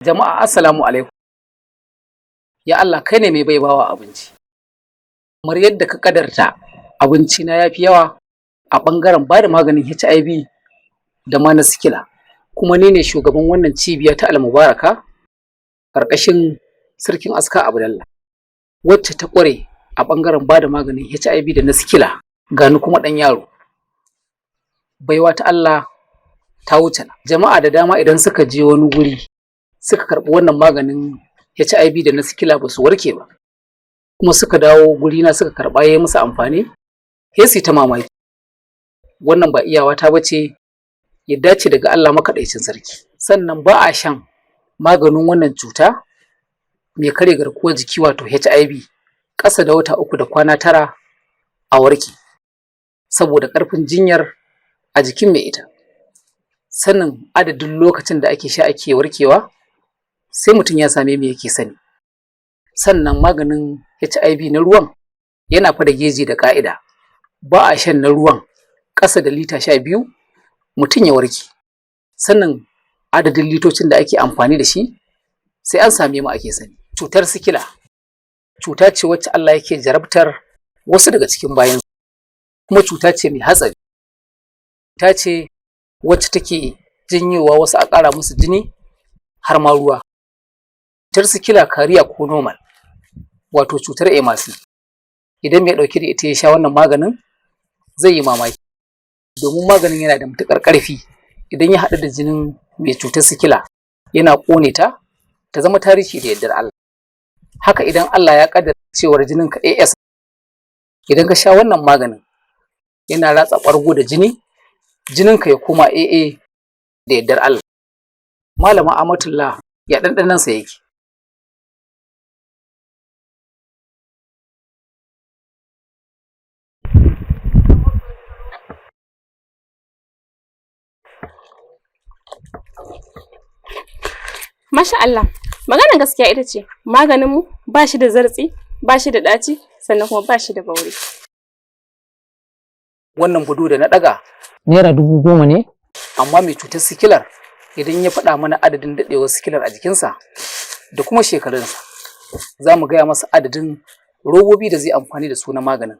Jama'a assalamu alaikum. Ya Allah kai ne mai baibawa abinci. Kamar yadda ka kadarta abinci na yafi yawa a ɓangaren bada maganin HIV da ma na sikila. Kuma ni ne shugaban wannan cibiya ta Almubaraka ƙarƙashin Sarkin Aska Abdallah, wacce ta ƙware a ɓangaren bada maganin HIV da na sikila, gani kuma ɗan yaro. Baiwa ta Allah ta wuce nan. Jama'a da dama idan suka je wani guri suka karɓi wannan maganin HIV da na sikila ba su warke ba, kuma suka dawo gurina suka karɓa ya yi musu amfani, sai su ta mamaki. Wannan ba iyawa ta bace, yadda ce daga Allah makaɗaicin sarki. Sannan ba a shan maganin wannan cuta mai karya garkuwar jiki wato HIV ƙasa da wata 3 da kwana 9 a warke, saboda ƙarfin jinyar a jikin mai ita. Sanin adadin lokacin da ake sha ake warkewa sai mutum ya same me yake sani. Sannan maganin HIV na ruwan yana fa da geji da ƙa'ida, ba a shan na ruwan ƙasa da lita 12 mutum ya warke. Sannan adadin litocin da ake amfani da shi sai an same mu ake sani. Cutar sikila cuta ce wacce Allah yake jarabtar wasu daga cikin bayansu, kuma cuta ce mai hatsari. Cuta ce wacce take janyowa wasu a ƙara musu jini har ma ruwa. Cutar sikila kariya ko normal, wato cutar emasi, idan mai ɗauke da ita ya sha wannan maganin zai yi mamaki, domin maganin yana da matuƙar ƙarfi. Idan ya haɗu da jinin mai cutar sikila yana ƙone ta, ta zama tarihi da yardar Allah. Haka idan Allah ya ƙaddara cewar jininka AS, idan ka sha wannan maganin yana ratsa ɓargo da jini, jininka ya koma AA da yardar Allah. Malama Amatullah ya ɗanɗanansa yake. Masha Allah, maganar gaskiya ita ce maganinmu ba shi da zartsi, ba shi da ɗaci, sannan kuma ba shi da bauri. Wannan budu da na ɗaga Naira 10,000 ne? Amma mai cutar sikilar idan ya faɗa mana adadin daɗewar sikilar a jikinsa da kuma shekarunsa, za mu gaya masa adadin robobi da zai amfani da su na maganin.